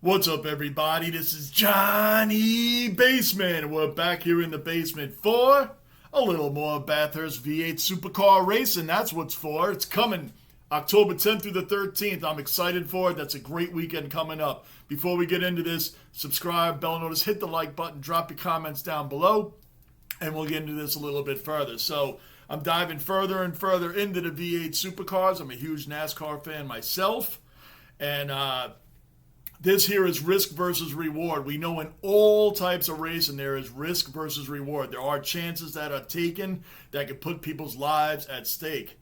What's up, everybody? This is Johnny Basement. We're back here in the basement for a little more Bathurst V8 supercar racing. That's what's for. It's coming October 10th through the 13th. I'm excited for it. That's a great weekend coming up. Before we get into this, subscribe, bell notice, hit the like button, drop your comments down below, and we'll get into this a little bit further. So I'm diving further and further into the V8 supercars. I'm a huge NASCAR fan myself, and this here is risk versus reward. We know in all types of racing there is risk versus reward. There are chances that are taken that could put people's lives at stake.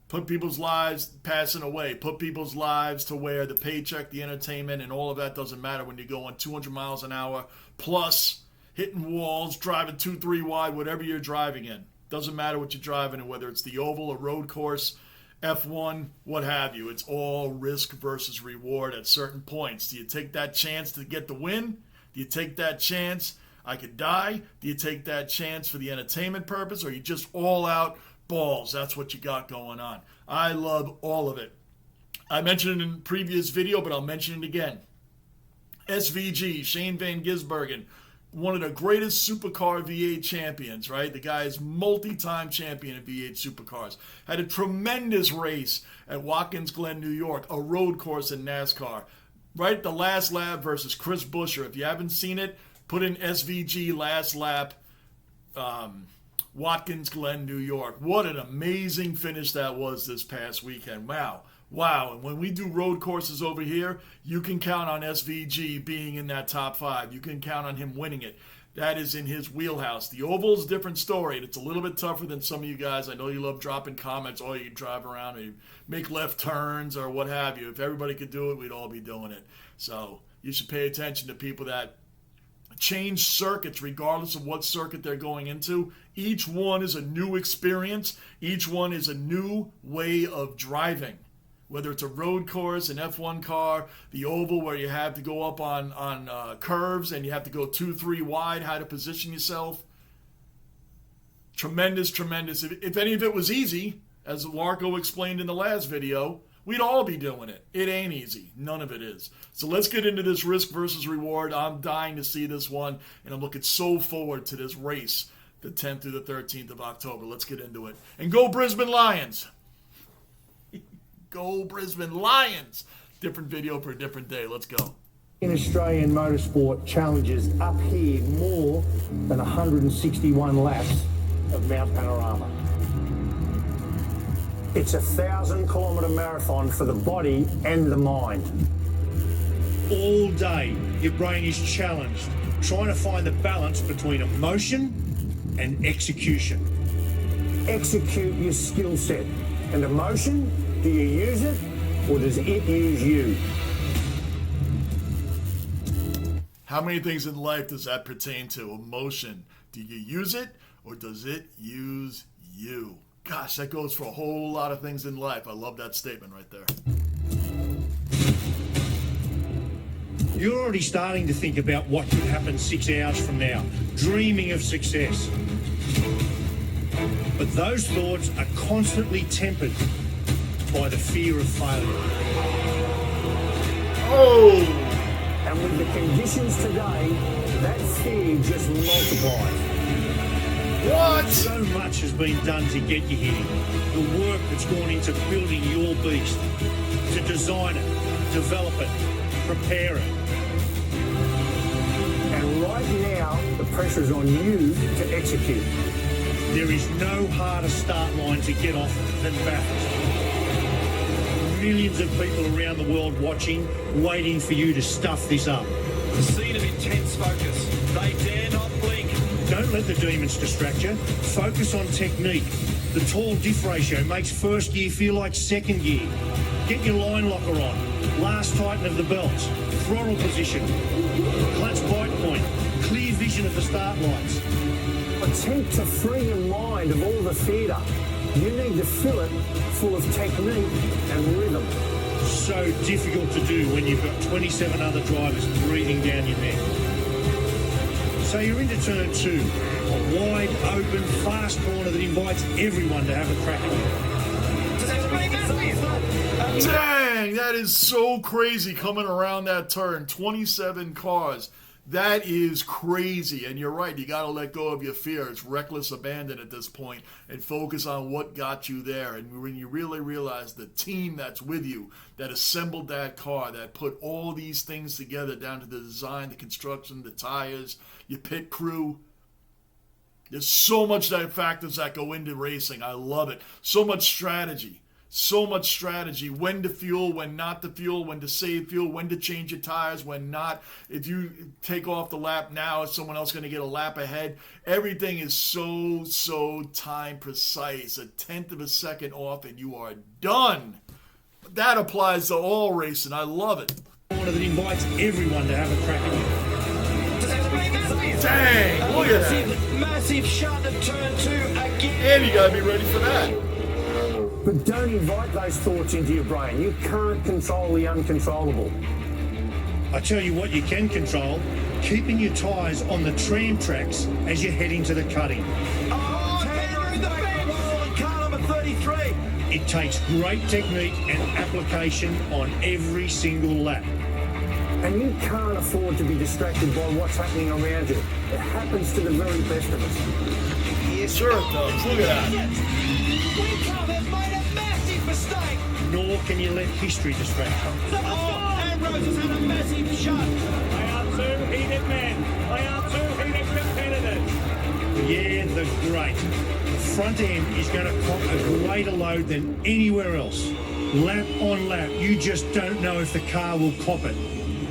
Put people's lives passing away. Put people's lives to where the paycheck, the entertainment, and all of that doesn't matter when you're going 200 miles an hour plus, hitting walls, driving 2-3 wide, whatever you're driving in. Doesn't matter what you're driving in, whether it's the oval, a road course, F1, what have you. It's all risk versus reward at certain points. Do you take that chance to get the win? Do you take that chance I could die? Do you take that chance for the entertainment purpose? Or are you just all out balls? That's what you got going on. I love all of it. I mentioned it in a previous video, but I'll mention it again. SVG, Shane Van Gisbergen, one of the greatest supercar V8 champions, right? The guy is multi-time champion in V8 supercars. Had a tremendous race at Watkins Glen, New York, a road course in NASCAR. Right? The last lap versus Chris Buescher. If you haven't seen it, put in SVG last lap, Watkins Glen, New York. What an amazing finish that was this past weekend. Wow. And when we do road courses over here, you can count on SVG being in that top 5. You can count on him winning it. That is in his wheelhouse. The oval's a different story, and it's a little bit tougher than some of you guys. I know you love dropping comments, or you drive around and you make left turns or what have you. If everybody could do it, we'd all be doing it. So you should pay attention to people that change circuits regardless of what circuit they're going into. Each one is a new experience. Each one is a new way of driving. Whether it's a road course, an F1 car, the oval where you have to go up on curves and you have to go 2-3 wide, how to position yourself. Tremendous. If any of it was easy, as Larko explained in the last video, we'd all be doing it. It ain't easy. None of it is. So let's get into this risk versus reward. I'm dying to see this one, and I'm looking so forward to this race, the 10th through the 13th of October. Let's get into it. And go Brisbane Lions! Go Brisbane Lions! Different video for a different day. Let's go. In Australian motorsport, challenges up here more than 161 laps of Mount Panorama. It's a 1,000-kilometre marathon for the body and the mind. All day, your brain is challenged, trying to find the balance between emotion and execution. Execute your skill set. And emotion, do you use it or does it use you? How many things in life does that pertain to? Emotion. Do you use it or does it use you? Gosh, that goes for a whole lot of things in life. I love that statement right there. You're already starting to think about what could happen 6 hours from now, dreaming of success. But those thoughts are constantly tempered by the fear of failure. Oh! And with the conditions today, that fear just multiplies. What? So much has been done to get you here. The work that's gone into building your beast, to design it, develop it, prepare it. And right now, the pressure is on you to execute. There is no harder start line to get off than Bathurst. Millions of people around the world watching, waiting for you to stuff this up. The scene of intense focus. They dare not blink. Don't let the demons distract you. Focus on technique. The tall diff ratio makes first gear feel like second gear. Get your line locker on. Last tighten of the belts. Throttle position. Clutch bite point. Clear vision of the start lights. Attempt to free your mind of all the theatre. You need to fill it full of technique and rhythm. So difficult to do when you've got 27 other drivers breathing down your neck. So you're into turn 2, a wide, open, fast corner that invites everyone to have a crack at you. Dang, that is so crazy coming around that turn. 27 cars. That is crazy. And you're right. You got to let go of your fear. It's reckless abandon at this point and focus on what got you there. And when you really realize the team that's with you, that assembled that car, that put all these things together down to the design, the construction, the tires, your pit crew. There's so much factors that go into racing. I love it. So much strategy. So much strategy. When to fuel, when not to fuel, when to save fuel, when to change your tires, when not. If you take off the lap now, is someone else going to get a lap ahead? Everything is so time precise. 1/10 of a second off and you are done. That applies to all racing. I love it. That invites everyone to have a crack at it. Dang, look at that. Massive shut of turn 2 again. And you got to be ready for that. But don't invite those thoughts into your brain. You can't control the uncontrollable. I tell you what you can control, keeping your tyres on the tram tracks as you head into the cutting. Oh, Tanner the back wall and car number 33. It takes great technique and application on every single lap. And you can't afford to be distracted by what's happening around you. It happens to the very best of us. Yes, sure it does. Look at that. Wickham has made a massive mistake. Nor can you let history distract you. Oh, Ambrose has had a massive shot. They are two heated men. They are two heated competitors. Yeah, the great. The front end is going to cop a greater load than anywhere else. Lap on lap, you just don't know if the car will cop it.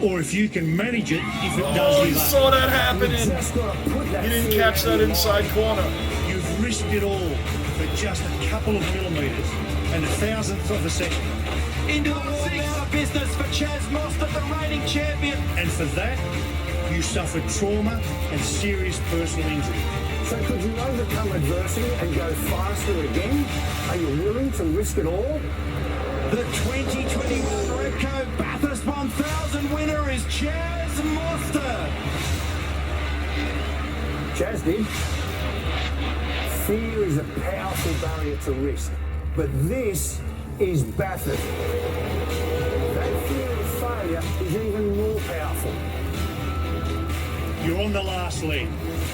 Or if you can manage it if it does. Oh, you saw that happening. You didn't catch that inside corner. You've risked it all for just a couple of millimetres and a thousandth of a second. Into the wall out of business for Chaz Mostert, the reigning champion. And for that, you suffered trauma and serious personal injury. So could you overcome adversity and go faster again? Are you willing to risk it all? The 2021 Repco Bathurst 1000 winner is Chaz Mostert. Chaz did. Fear is a powerful barrier to risk, but this is Bathurst. That fear of failure is even more powerful. You're on the last leg.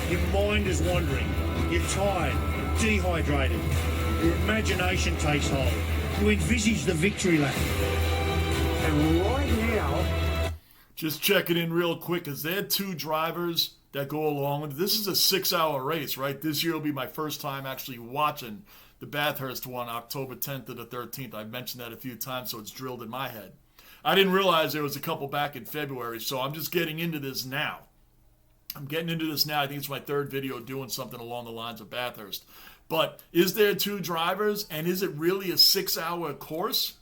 Your mind is wandering. You're tired, dehydrated. Your imagination takes hold. You envisage the victory lap. And right now... Just checking in real quick. Is there two drivers that go along with it? This is a 6-hour race, right? This year will be my first time actually watching the Bathurst one, October 10th to the 13th. I've mentioned that a few times, so it's drilled in my head. I didn't realize there was a couple back in February, so I'm just getting into this now. I think it's my third video doing something along the lines of Bathurst. But is there two drivers, and is it really a 6-hour course?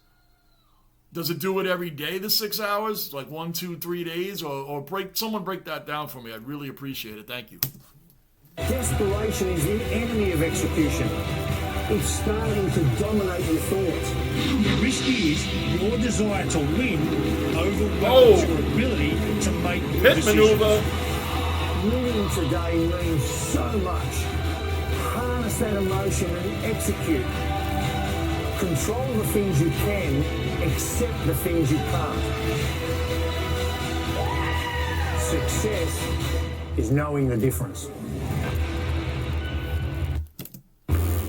Does it do it every day, the 6 hours? Like 1, 2, 3 days? Or someone break that down for me. I'd really appreciate it. Thank you. Desperation is the enemy of execution. It's starting to dominate your thoughts. The risk is your desire to win overwhelms your ability to make good decisions. Maneuver. Winning today means so much. Harness that emotion and execute. Control the things you can, accept the things you can't. Success is knowing the difference.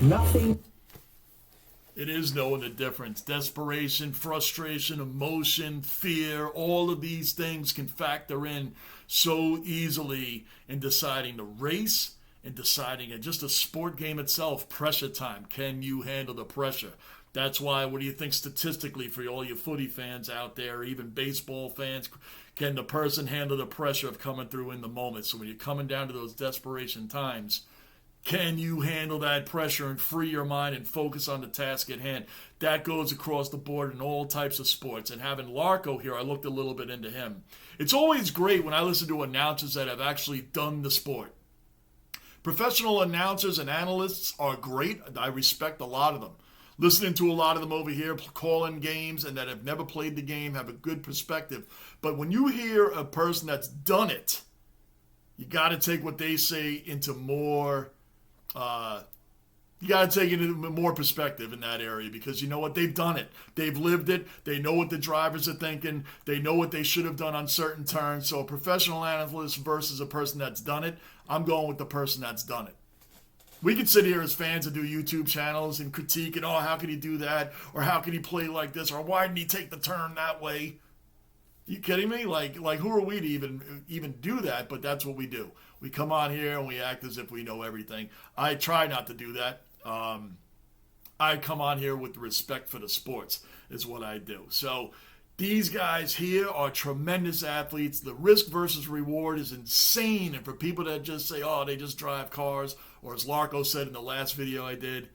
Nothing. It is knowing the difference. Desperation, frustration, emotion, fear, all of these things can factor in so easily in deciding the race and deciding just a sport game itself. Pressure time. Can you handle the pressure? That's why, what do you think statistically for all you footy fans out there, even baseball fans, can the person handle the pressure of coming through in the moment? So when you're coming down to those desperation times, can you handle that pressure and free your mind and focus on the task at hand? That goes across the board in all types of sports. And having Larko here, I looked a little bit into him. It's always great when I listen to announcers that have actually done the sport. Professional announcers and analysts are great. I respect a lot of them. Listening to a lot of them over here calling games and that have never played the game, have a good perspective. But when you hear a person that's done it, you got to take what they say into more You got to take it into more perspective in that area because you know what? They've done it. They've lived it. They know what the drivers are thinking. They know what they should have done on certain turns. So a professional analyst versus a person that's done it, I'm going with the person that's done it. We can sit here as fans and do YouTube channels and critique and, oh, how could he do that? Or how could he play like this? Or why didn't he take the turn that way? You kidding me? Like who are we to even do that? But that's what we do. We come on here and we act as if we know everything. I try not to do that. I come on here with respect for the sports is what I do. So these guys here are tremendous athletes. The risk versus reward is insane. And for people that just say, oh, they just drive cars, or as Larko said in the last video I did,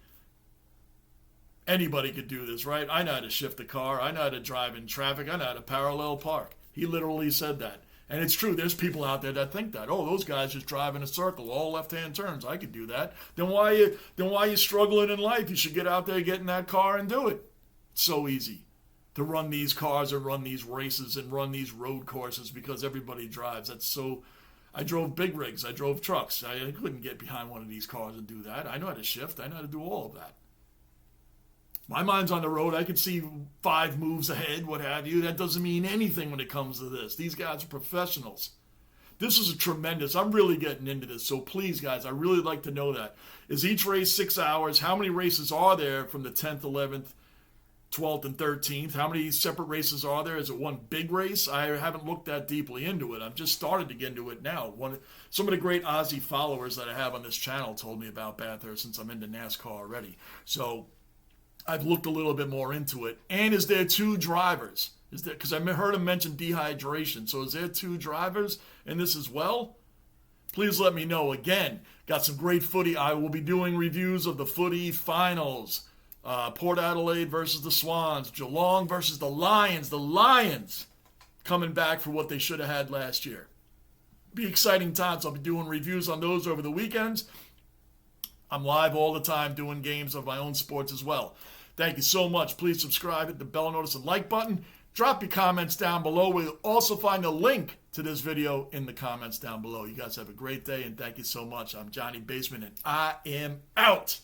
anybody could do this, right? I know how to shift a car. I know how to drive in traffic. I know how to parallel park. He literally said that. And it's true. There's people out there that think that. Oh, those guys just drive in a circle, all left-hand turns. I could do that. Then why are you struggling in life? You should get out there, get in that car, and do it. It's so easy to run these cars and run these races and run these road courses because everybody drives. I drove big rigs. I drove trucks. I couldn't get behind one of these cars and do that. I know how to shift. I know how to do all of that. My mind's on the road. I could see 5 moves ahead, what have you. That doesn't mean anything when it comes to this. These guys are professionals. This is a tremendous. I'm really getting into this. So please, guys, I really like to know that. Is each race 6 hours? How many races are there from the 10th, 11th, 12th, and 13th? How many separate races are there? Is it one big race? I haven't looked that deeply into it. I've just started to get into it now. Some of the great Aussie followers that I have on this channel told me about Bathurst since I'm into NASCAR already. So I've looked a little bit more into it. And is there 2 drivers? Is there, because I heard him mention dehydration. So is there 2 drivers in this as well? Please let me know. Again, got some great footy. I will be doing reviews of the footy finals. Port Adelaide versus the Swans. Geelong versus the Lions. The Lions coming back for what they should have had last year. Be exciting times. I'll be doing reviews on those over the weekends. I'm live all the time doing games of my own sports as well. Thank you so much. Please subscribe, hit the bell notice and like button. Drop your comments down below. We'll also find a link to this video in the comments down below. You guys have a great day, and thank you so much. I'm Johnny Basement, and I am out.